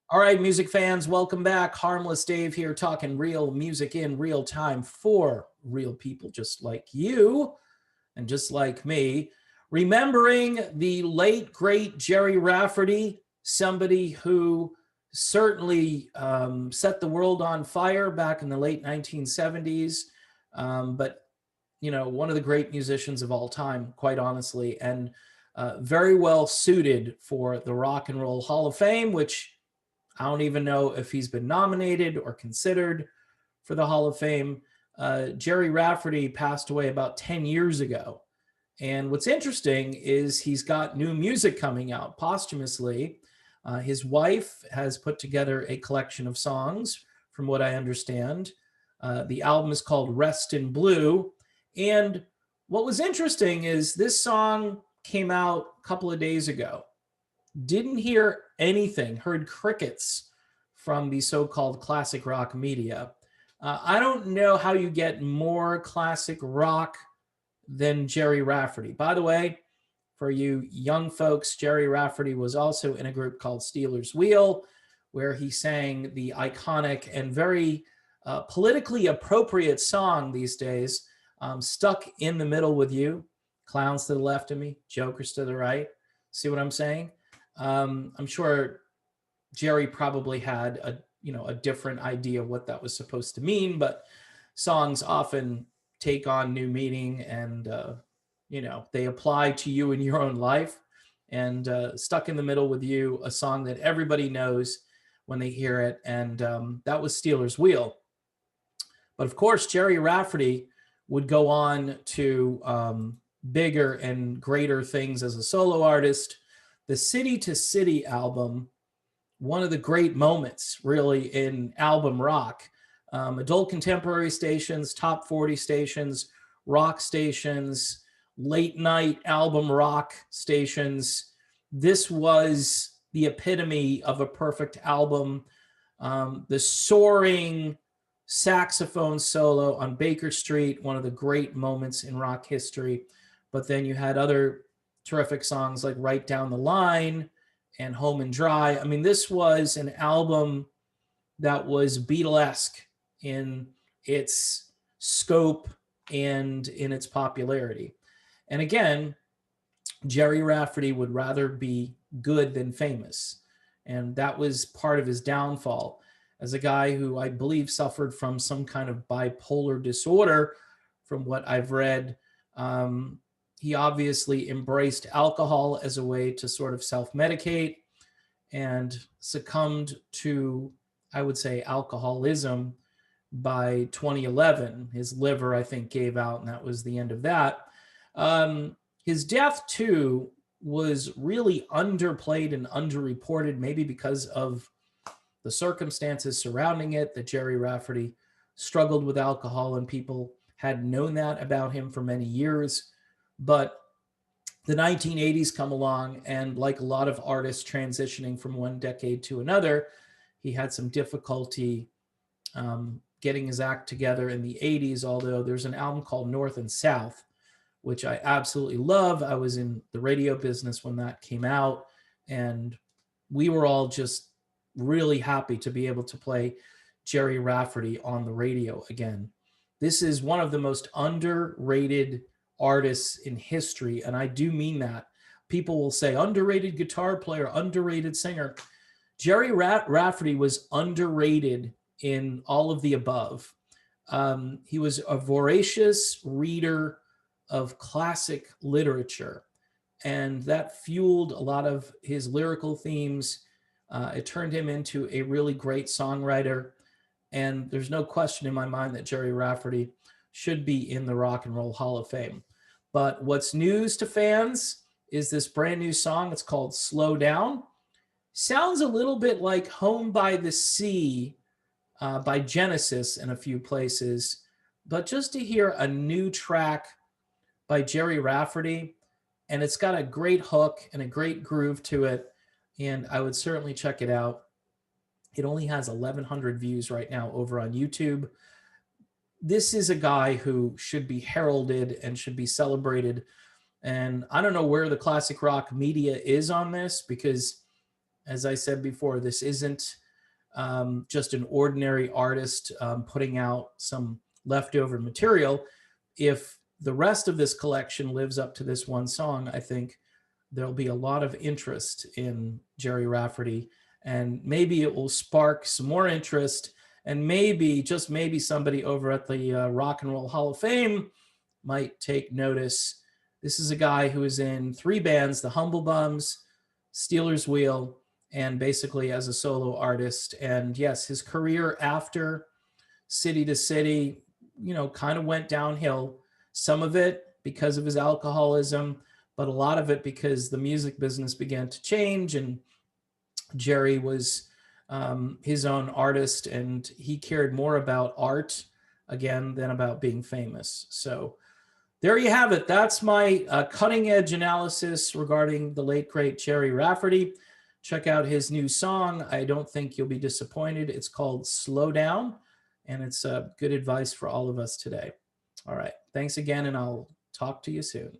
All right, music fans, welcome back. Harmless Dave here, talking real music in real time for real people just like you and just like me. Remembering the late, great Gerry Rafferty, somebody who certainly set the world on fire back in the late 1970s, but one of the great musicians of all time, quite honestly, and very well suited for the Rock and Roll Hall of Fame, which I don't even know if he's been nominated or considered for the Hall of Fame. Gerry Rafferty passed away about 10 years ago. And what's interesting is he's got new music coming out posthumously. His wife has put together a collection of songs, from what I understand. The album is called Rest in Blue. And what was interesting is this song came out a couple of days ago. Didn't hear anything, heard crickets from the so-called classic rock media. I don't know how you get more classic rock than Gerry Rafferty. By the way, for you young folks, Gerry Rafferty was also in a group called Stealers Wheel, where he sang the iconic and very politically appropriate song these days, Stuck in the Middle with You. Clowns to the left of me, jokers to the right. See what I'm saying? I'm sure Gerry probably had a different idea of what that was supposed to mean, but songs often take on new meaning, and they apply to you in your own life. And Stuck in the Middle with You, a song that everybody knows when they hear it, and that was Stealers Wheel. But of course, Gerry Rafferty would go on to bigger and greater things as a solo artist. The City to City album, one of the great moments really in album rock. Adult contemporary stations, top 40 stations, rock stations, late night album rock stations. This was the epitome of a perfect album. The soaring saxophone solo on Baker Street, one of the great moments in rock history. But then you had other terrific songs like Right Down the Line and Home and Dry. I mean, this was an album that was Beatlesque in its scope and in its popularity. And again, Gerry Rafferty would rather be good than famous. And that was part of his downfall as a guy who I believe suffered from some kind of bipolar disorder, from what I've read. He obviously embraced alcohol as a way to sort of self-medicate and succumbed to, I would say, alcoholism by 2011. His liver, I think, gave out, and that was the end of that. His death, too, was really underplayed and underreported, maybe because of the circumstances surrounding it, that Gerry Rafferty struggled with alcohol and people had known that about him for many years. But the 1980s come along, and like a lot of artists transitioning from one decade to another, he had some difficulty getting his act together in the 80s, although there's an album called North and South, which I absolutely love. I was in the radio business when that came out, and we were all just really happy to be able to play Gerry Rafferty on the radio again. This is one of the most underrated artists in history, and I do mean that. People will say underrated guitar player, underrated singer. Gerry Rafferty was underrated in all of the above. He was a voracious reader of classic literature, and that fueled a lot of his lyrical themes. It turned him into a really great songwriter, and there's no question in my mind that Gerry Rafferty should be in the Rock and Roll Hall of Fame. But what's news to fans is this brand new song. It's called Slow Down. Sounds a little bit like Home by the Sea by Genesis in a few places. But just to hear a new track by Gerry Rafferty, and it's got a great hook and a great groove to it, and I would certainly check it out. It only has 1,100 views right now over on YouTube. This is a guy who should be heralded and should be celebrated. And I don't know where the classic rock media is on this, because as I said before, this isn't just an ordinary artist putting out some leftover material. If the rest of this collection lives up to this one song, I think there'll be a lot of interest in Gerry Rafferty, and maybe it will spark some more interest, and maybe, just maybe, somebody over at the Rock and Roll Hall of Fame might take notice. This is a guy who is in 3 bands, the Humble Bums, Steelers Wheel, and basically as a solo artist. And yes, his career after City to City, you know, kind of went downhill. Some of it because of his alcoholism, but a lot of it because the music business began to change, and Gerry was his own artist, and he cared more about art again than about being famous. So there you have it. That's my cutting edge analysis regarding the late, great Gerry Rafferty. Check out his new song. I don't think you'll be disappointed. It's called Slow Down, and it's good advice for all of us today. All right. Thanks again, and I'll talk to you soon.